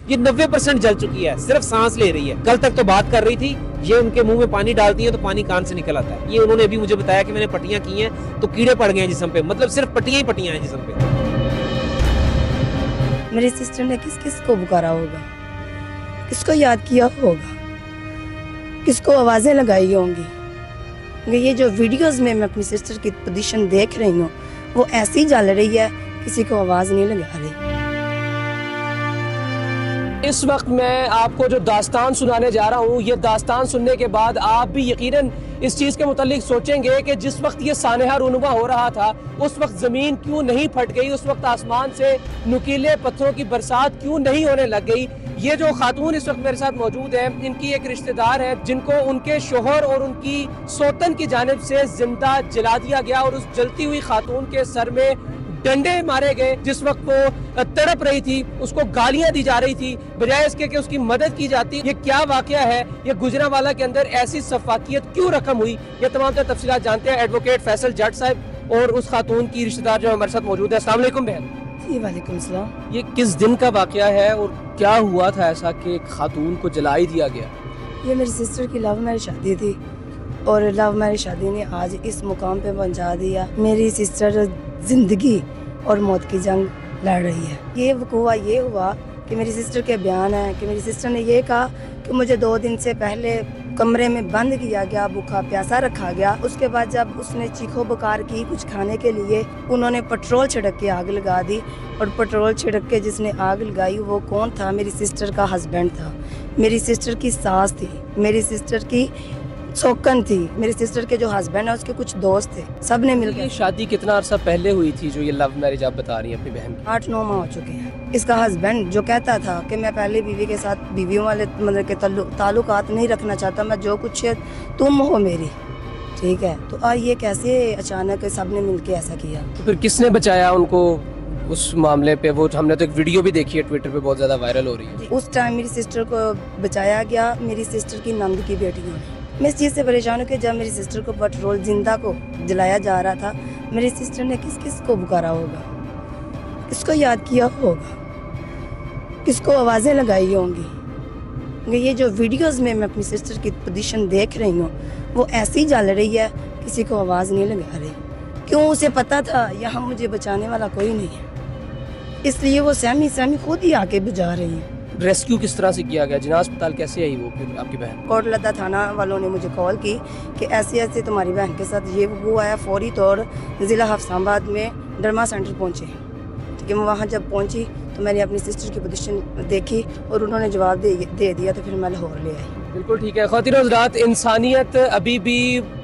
ये 90% जल चुकी है, सिर्फ सांस ले रही है। कल तक तो बात कर रही थी, ये उनके मुंह में पानी डालती है तो पानी कान से निकल आता है। ये उन्होंने अभी मुझे बताया कि मैंने पट्टियां की हैं तो कीड़े पड़ गए हैं जिस्म पे, मतलब सिर्फ पट्टियां ही पट्टियां हैं जिस्म पे। मेरी सिस्टर ने किस किस को पुकारा होगा, किसको याद किया होगा, किसको आवाजें लगाई होंगी। ये जो वीडियोस में मैं अपनी सिस्टर की पोजीशन देख रही हूँ वो ऐसी जल रही है, किसी को आवाज नहीं लगा रही। इस वक्त मैं आपको जो दास्तान सुनाने जा रहा हूँ, ये दास्तान सुनने के बाद आप भी यकीनन इस चीज़ के मुतालिक सोचेंगे कि जिस वक्त ये सानहा रूनुमा हो रहा था उस वक्त ज़मीन क्यों नहीं फट गई, उस वक्त आसमान से नुकीले पत्थरों की बरसात क्यों नहीं होने लग गई। ये जो खातून इस वक्त मेरे साथ मौजूद है, इनकी एक रिश्तेदार है जिनको उनके शोहर और उनकी सोतन की जानिब से जिंदा जला दिया गया और उस जलती हुई खातून के सर में डंडे मारे गए। जिस वक्त वो तड़प रही थी उसको गालियां दी जा रही थी, बजाय इसके कि उसकी मदद की जाती। ये क्या वाकया है, ये गुजरांवाला के अंदर ऐसी सफाकियत क्यों रकम हुई, ये तमाम तर तफसीलात जानते हैं एडवोकेट फैसल जट साहब और उस खातून की रिश्तेदार जो हमारे साथ मौजूद है। अस्सलाम वालेकुम बहन। जी वालेकुम सलाम। ये किस दिन का वाकया है और क्या हुआ था ऐसा कि खातून को जला ही दिया गया? ये मेरी सिस्टर की लव मैरिज शादी थी और लव मैरिज शादी ने आज इस मुकाम पे पहुंचा दिया। मेरी सिस्टर जिंदगी और मौत की जंग लड़ रही है। ये वक़ूआ ये हुआ कि मेरी सिस्टर के बयान है कि मेरी सिस्टर ने ये कहा कि मुझे 2 दिन से पहले कमरे में बंद किया गया, भूखा प्यासा रखा गया। उसके बाद जब उसने चीखो पुकार की कुछ खाने के लिए, उन्होंने पेट्रोल छिड़क के आग लगा दी। और पेट्रोल छिड़क के जिसने आग लगाई वो कौन था? मेरी सिस्टर का हस्बैंड था, मेरी सिस्टर की सास थी, मेरी सिस्टर की सौकन थी, मेरी सिस्टर के जो हस्बैंड है उसके कुछ दोस्त थे, सब ने मिलकर। ये शादी कितना अरसा पहले हुई थी जो ये लव मैरिज आप बता रही हैं अपनी बहन की? 8-9 माह हो चुके हैं। इसका हस्बैंड जो कहता था कि मैं पहले बीवी के साथ बीवियों वाले मतलब के ताल्लुकात नहीं रखना चाहता, मैं जो कुछ है तुम हो मेरी, ठीक है। तो ये कैसे अचानक सब ने मिलकर ऐसा किया? तो फिर किसने बचाया उनको उस मामले पे? वो हमने तो एक वीडियो भी देखी है ट्विटर पे, बहुत ज्यादा वायरल हो रही है। उस टाइम मेरी सिस्टर को बचाया गया मेरी सिस्टर की नंद की बेटियों ने। मैं इस चीज़ से परेशान हूँ कि जब मेरी सिस्टर को पेट्रोल जिंदा को जलाया जा रहा था, मेरी सिस्टर ने किस किस को पुकारा होगा, किसको याद किया होगा, किसको आवाज़ें लगाई होंगी। ये जो वीडियोस में मैं अपनी सिस्टर की पोजीशन देख रही हूँ वो ऐसी जल रही है, किसी को आवाज़ नहीं लगा रही। क्यों? उसे पता था यहाँ मुझे बचाने वाला कोई नहीं है, इसलिए वो सहमी खुद ही आके बुझा रही है। रेस्क्यू किस तरह से किया गया? जिना अस्पताल कैसे आई वो फिर आपकी बहन? कोटलदा थाना वालों ने मुझे कॉल की कि ऐसे ऐसे तुम्हारी बहन के साथ ये हुआ है। फौरी तौर ज़िला हफ्साबाद में डरमा सेंटर पहुंचे। ठीक है, मैं वहाँ जब पहुंची तो मैंने अपनी सिस्टर की पोजीशन देखी और उन्होंने जवाब दे दिया, तो फिर मैं लाहौर ले आई। बिल्कुल ठीक है। ख़वातीन और हज़रात, इंसानियत अभी भी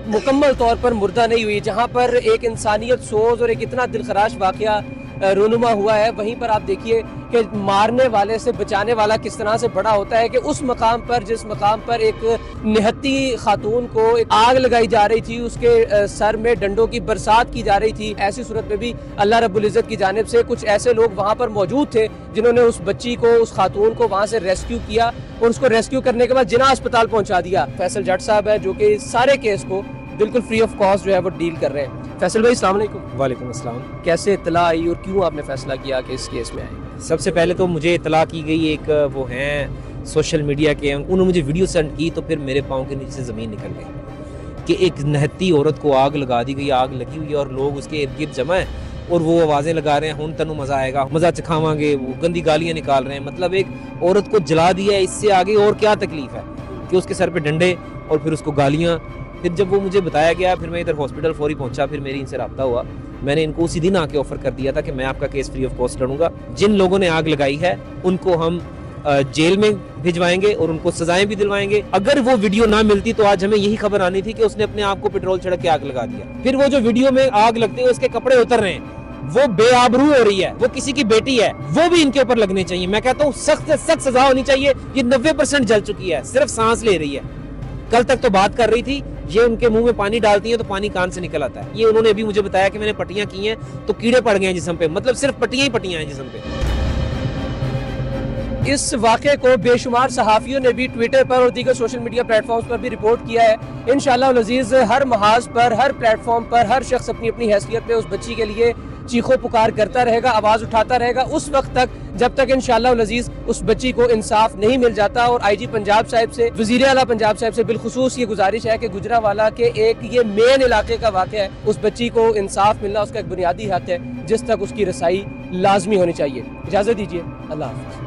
मुकम्मल तौर पर मुर्दा नहीं हुई। जहाँ पर एक इंसानियत सोज और एक इतना दिलखराश वाक़या रूनुमा हुआ है, वहीं पर आप देखिए कि मारने वाले से बचाने वाला किस तरह से बड़ा होता है कि उस मकाम पर जिस मकाम पर एक निहत्ती खातून को एक आग लगाई जा रही थी, उसके सर में डंडों की बरसात की जा रही थी। ऐसी सूरत में भी अल्लाह रब्बुल इज़्ज़त की जानिब से कुछ ऐसे लोग वहाँ पर मौजूद थे जिन्होंने उस बच्ची को, उस खातून को वहाँ से रेस्क्यू किया और उसको रेस्क्यू करने के बाद जिना अस्पताल पहुँचा दिया। फैसल जट साहब है जो कि सारे केस को बिल्कुल फ्री ऑफ कॉस्ट जो है वो डील कर रहे हैं। फैसल भाई अस्सलाम वालेकुम। वालेकुम अस्सलाम। कैसे इत्तला आई और क्यों आपने फैसला किया कि इस केस में आए? सबसे पहले तो मुझे इतला की गई, एक वो हैं सोशल मीडिया के, उन्होंने मुझे वीडियो सेंड की तो फिर मेरे पाँव के नीचे से ज़मीन निकल गई कि एक नहत्ती औरत को आग लगा दी गई, आग लगी हुई है और लोग उसके इर्द गिर्द जमा है और वो आवाज़ें लगा रहे हैं, हुन तनु मज़ा आएगा, मज़ा चखावांगे, वो गंदी गालियाँ निकाल रहे हैं। मतलब एक औरत को जला दिया, इससे आगे और क्या तकलीफ है कि उसके सर पे डंडे और फिर उसको गालियाँ। फिर जब वो मुझे बताया गया, फिर मैं इधर हॉस्पिटल फौरी पहुंचा, फिर मेरी इनसे रब्ता हुआ। मैंने इनको उसी दिन आके ऑफर कर दिया था कि मैं आपका केस फ्री ऑफ कॉस्ट लड़ूंगा। जिन लोगों ने आग लगाई है उनको हम जेल में भिजवाएंगे और उनको सजाएं भी दिलवाएंगे। अगर वो वीडियो ना मिलती तो आज हमें यही खबर आनी थी कि उसने अपने आप को पेट्रोल छिड़क के आग लगा दिया। फिर वो जो वीडियो में आग लगते हुए उसके कपड़े उतर रहे हैं, वो बेआबरू हो रही है, वो किसी की बेटी है, वो भी इनके ऊपर लगने चाहिए। मैं कहता हूँ सख्त से सख्त सजा होनी चाहिए। ये 90% जल चुकी है, सिर्फ सांस ले रही है। कल तक तो बात कर रही थी, ये उनके मुंह में पानी डालती है तो पानी कान से निकल आता है। ये उन्होंने अभी मुझे बताया कि मैंने पट्टियां की हैं तो कीड़े पड़ गए हैं जिस्म पे, मतलब सिर्फ पट्टियां ही पट्टियां हैं जिस्म पे। इस वाक़े को बेशुमार सहाफ़ियों ने भी ट्विटर पर और दीगर सोशल मीडिया प्लेटफॉर्म्स पर भी रिपोर्ट किया है। इंशाअल्लाह अज़ीज़ हर महाज पर, हर प्लेटफॉर्म पर हर शख्स अपनी अपनी हैसियत पे उस बच्ची के लिए चीखो पुकार करता रहेगा, आवाज़ उठाता रहेगा उस वक्त तक जब तक इंशाअल्लाह अज़ीज़ उस बच्ची को इंसाफ नहीं मिल जाता। और IG पंजाब साहब से, वज़ीर आला पंजाब साहब से बिलखुसूस ये गुजारिश है कि गुजरावाला के एक ये मेन इलाके का वाक़या है, उस बच्ची को इंसाफ मिलना उसका एक बुनियादी हक है जिस तक उसकी रसाई लाजमी होनी चाहिए। इजाज़त दीजिए, अल्लाह हाफ़िज़।